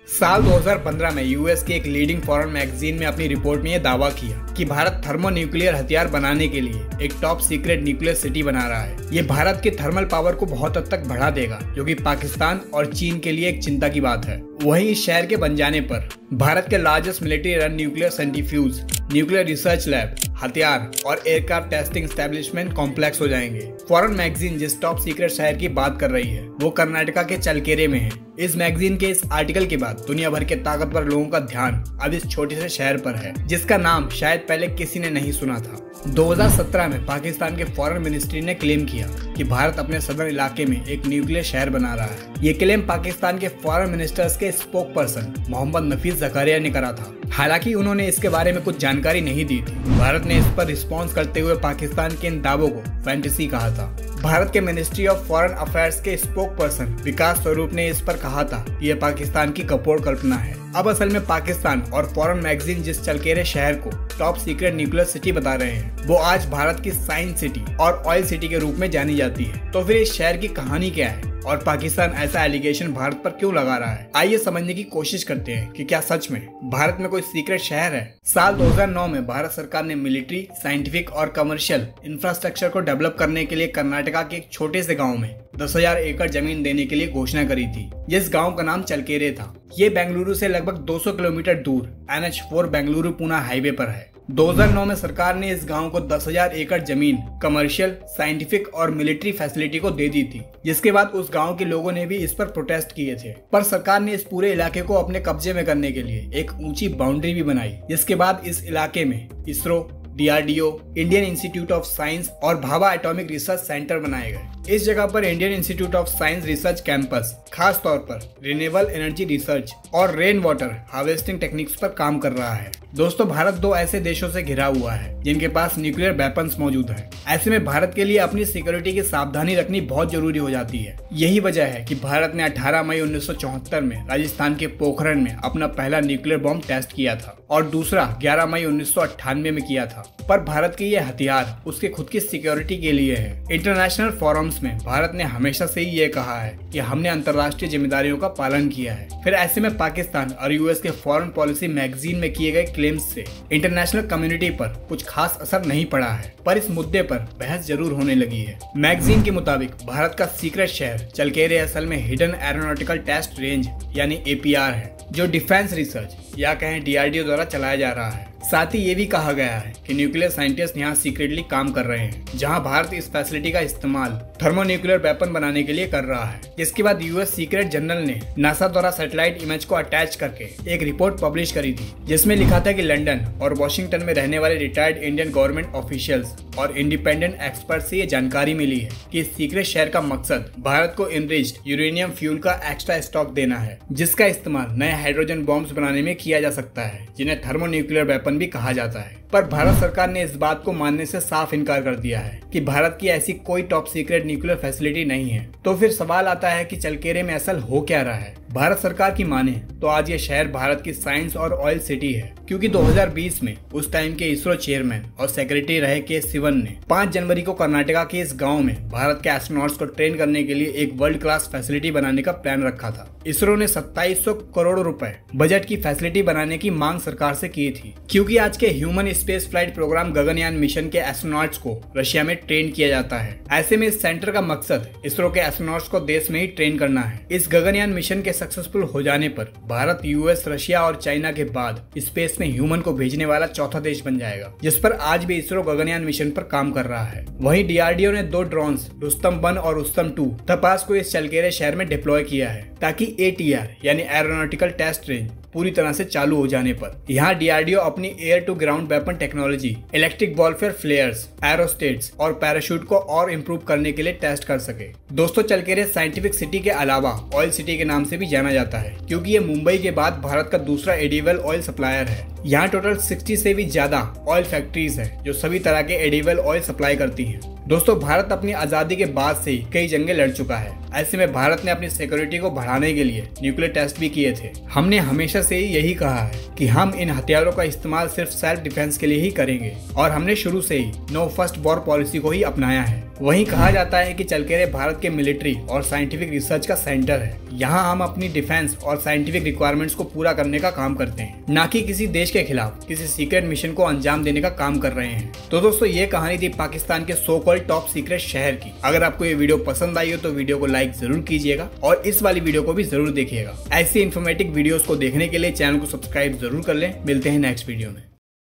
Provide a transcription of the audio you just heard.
साल 2015 में यूएस की एक लीडिंग फॉरेन मैगजीन में अपनी रिपोर्ट में यह दावा किया कि भारत थर्मोन्यूक्लियर हथियार बनाने के लिए एक टॉप सीक्रेट न्यूक्लियर सिटी बना रहा है। ये भारत के थर्मल पावर को बहुत हद तक बढ़ा देगा, जो कि पाकिस्तान और चीन के लिए एक चिंता की बात है। वहीं इस शहर के बन जाने पर भारत के largest military run nuclear centrifuge, nuclear research lab, हथियार और एयरक्राफ्ट टेस्टिंग एस्टेब्लिशमेंट कॉम्प्लेक्स हो जाएंगे। फॉरेन मैगजीन जिस टॉप सीक्रेट शहर की बात कर रही है वो कर्नाटका के चलकेरे में है। इस मैगजीन के इस आर्टिकल के बाद दुनिया भर के ताकतवर लोगों का ध्यान अब इस छोटे से शहर पर है, जिसका नाम शायद पहले किसी ने नहीं सुना था। 2017 में पाकिस्तान के फॉरेन मिनिस्ट्री ने क्लेम किया कि भारत अपने सदर इलाके में एक न्यूक्लियर शहर बना रहा है। ये क्लेम पाकिस्तान के फॉरेन मिनिस्टर्स के स्पोक पर्सन मोहम्मद नफीस जकारिया ने करा था। हालांकि उन्होंने इसके बारे में कुछ जानकारी नहीं दी थी। भारत ने इस पर रिस्पॉन्स करते हुए पाकिस्तान के इन दावों को फैंटेसी कहा था। भारत के मिनिस्ट्री ऑफ फॉरेन अफेयर्स के स्पोक पर्सन विकास स्वरूप ने इस पर कहा था कि यह पाकिस्तान की कपोड़ कल्पना है। अब असल में पाकिस्तान और फॉरेन मैगजीन जिस चलकेरे शहर को टॉप सीक्रेट न्यूक्लियर सिटी बता रहे हैं वो आज भारत की साइंस सिटी और ऑयल सिटी के रूप में जानी जाती है। तो फिर इस शहर की कहानी क्या है और पाकिस्तान ऐसा एलिगेशन भारत पर क्यों लगा रहा है? आइए समझने की कोशिश करते हैं कि क्या सच में भारत में कोई सीक्रेट शहर है। साल 2009 में भारत सरकार ने मिलिट्री, साइंटिफिक और कमर्शियल इंफ्रास्ट्रक्चर को डेवलप करने के लिए कर्नाटका के एक छोटे से गाँव में 10,000 एकड़ जमीन देने के लिए घोषणा करी थी, जिस गांव का नाम चलकेरे था। ये बेंगलुरु से लगभग 200 किलोमीटर दूर NH4 बेंगलुरु पुणे हाईवे पर है। 2009 में सरकार ने इस गांव को 10,000 एकड़ जमीन कमर्शियल, साइंटिफिक और मिलिट्री फैसिलिटी को दे दी थी, जिसके बाद उस गांव के लोगों ने भी इस पर प्रोटेस्ट किए थे। पर सरकार ने इस पूरे इलाके को अपने कब्जे में करने के लिए एक ऊंची बाउंड्री भी बनाई, जिसके बाद इस इलाके में ISRO, DRDO, Indian institute of science और भाभा एटॉमिक रिसर्च सेंटर बनाए गए। इस जगह पर Indian institute of science research campus खास तौर पर रिन्यूएबल एनर्जी रिसर्च और रेन वाटर हार्वेस्टिंग टेक्निक्स पर काम कर रहा है। दोस्तों, भारत दो ऐसे देशों से घिरा हुआ है जिनके पास न्यूक्लियर वेपन्स मौजूद है। ऐसे में भारत के लिए अपनी सिक्योरिटी की सावधानी रखनी बहुत जरूरी हो जाती है। यही वजह है कि भारत ने 18 मई 1974 में राजस्थान के पोखरण में अपना पहला न्यूक्लियर बॉम्ब टेस्ट किया था और दूसरा 11 मई 1998 में किया था। पर भारत के ये हथियार उसके खुद की सिक्योरिटी के लिए है। इंटरनेशनल फोरम्स में भारत ने हमेशा से ही ये कहा है कि हमने अंतर्राष्ट्रीय जिम्मेदारियों का पालन किया है। फिर ऐसे में पाकिस्तान और यूएस के फॉरेन पॉलिसी मैगजीन में किए गए क्लेम्स से इंटरनेशनल कम्युनिटी पर कुछ खास असर नहीं पड़ा है, पर इस मुद्दे पर बहस जरूर होने लगी है। मैगजीन के मुताबिक भारत का सीक्रेट शहर चलकेरे असल में हिडन एरोनॉटिकल टेस्ट रेंज यानी APR है, जो डिफेंस रिसर्च या कहें DRDO द्वारा चलाया जा रहा है। साथ ही ये भी कहा गया है कि न्यूक्लियर साइंटिस्ट यहाँ सीक्रेटली काम कर रहे हैं, जहाँ भारत इस फैसिलिटी का इस्तेमाल थर्मोन्यूक्लियर वेपन बनाने के लिए कर रहा है। इसके बाद यूएस सीक्रेट जनरल ने नासा द्वारा सैटेलाइट इमेज को अटैच करके एक रिपोर्ट पब्लिश करी थी, जिसमें लिखा था कि लंदन और वॉशिंगटन में रहने वाले रिटायर्ड इंडियन गवर्नमेंट ऑफिशियल्स और इंडिपेंडेंट एक्सपर्ट से ये जानकारी मिली है कि इस सीक्रेट शहर का मकसद भारत को इनरिच्ड यूरेनियम फ्यूल का एक्स्ट्रा स्टॉक देना है, जिसका इस्तेमाल नए हाइड्रोजन बॉम्ब्स बनाने में किया जा सकता है, जिन्हें थर्मोन्यूक्लियर वेपन भी कहा जाता है। पर भारत सरकार ने इस बात को मानने से साफ इनकार कर दिया है कि भारत की ऐसी कोई टॉप सीक्रेट न्यूक्लियर फैसिलिटी नहीं है। तो फिर सवाल आता है कि चलकेरे में असल हो क्या रहा है। भारत सरकार की माने तो आज ये शहर भारत की साइंस और ऑयल सिटी है, क्योंकि 2020 में उस टाइम के इसरो चेयरमैन और सेक्रेटरी रहे के सिवन ने 5 जनवरी को कर्नाटका के इस गांव में भारत के एस्ट्रोनॉट्स को ट्रेन करने के लिए एक वर्ल्ड क्लास फैसिलिटी बनाने का प्लान रखा था। इसरो ने 2700 करोड़ रुपए बजट की फैसिलिटी बनाने की मांग सरकार से की थी, क्योंकि आज के human space flight program Gaganyaan mission के एस्ट्रोनॉट्स को रशिया में ट्रेन किया जाता है। ऐसे में इस सेंटर का मकसद इसरो के एस्ट्रोनॉट्स को देश में ही ट्रेन करना है। इस गगनयान मिशन के सक्सेसफुल हो जाने पर भारत यूएस, रशिया और चाइना के बाद स्पेस में ह्यूमन को भेजने वाला चौथा देश बन जाएगा, जिस पर आज भी इसरो गगनयान मिशन पर काम कर रहा है। वहीं DRDO ने 2 ड्रोन्स रुस्तम 1 और रुस्तम 2 तपास को इस चलकेरे शहर में डिप्लॉय किया है, ताकि ATR यानी एरोनॉटिकल टेस्ट रेंज पूरी तरह से चालू हो जाने पर यहाँ DRDO अपनी air to ground weapon technology, electric warfare flares, aerostats और पैराशूट को और इम्प्रूव करने के लिए टेस्ट कर सके। दोस्तों, चलकेरे साइंटिफिक सिटी के अलावा ऑयल सिटी के नाम से भी जाना जाता है, क्योंकि ये मुंबई के बाद भारत का दूसरा एडिबल ऑयल सप्लायर है। यहाँ टोटल 60 से भी ज्यादा ऑयल फैक्ट्रीज है जो सभी तरह के एडिबल ऑयल सप्लाई करती हैं। दोस्तों, भारत अपनी आजादी के बाद से ही कई जंगें लड़ चुका है, ऐसे में भारत ने अपनी सिक्योरिटी को बढ़ाने के लिए न्यूक्लियर टेस्ट भी किए थे। हमने हमेशा से यही कहा है कि हम इन हथियारों का इस्तेमाल सिर्फ सेल्फ डिफेंस के लिए ही करेंगे और हमने शुरू से ही नो फर्स्ट वॉर पॉलिसी को ही अपनाया है। वहीं कहा जाता है कि चलकेरे भारत के मिलिट्री और साइंटिफिक रिसर्च का सेंटर है। यहाँ हम अपनी डिफेंस और साइंटिफिक रिक्वायरमेंट्स को पूरा करने का काम करते हैं, न कि किसी देश के खिलाफ किसी सीक्रेट मिशन को अंजाम देने का काम कर रहे हैं। तो दोस्तों, ये कहानी थी पाकिस्तान के सो कॉल्ड टॉप सीक्रेट शहर की। अगर आपको ये वीडियो पसंद आई हो तो वीडियो को लाइक जरूर कीजिएगा और इस वाली वीडियो को भी जरूर देखिएगा। ऐसी इन्फॉर्मेटिव वीडियोस को देखने के लिए चैनल को सब्सक्राइब जरूर कर लें। मिलते हैं नेक्स्ट वीडियो में।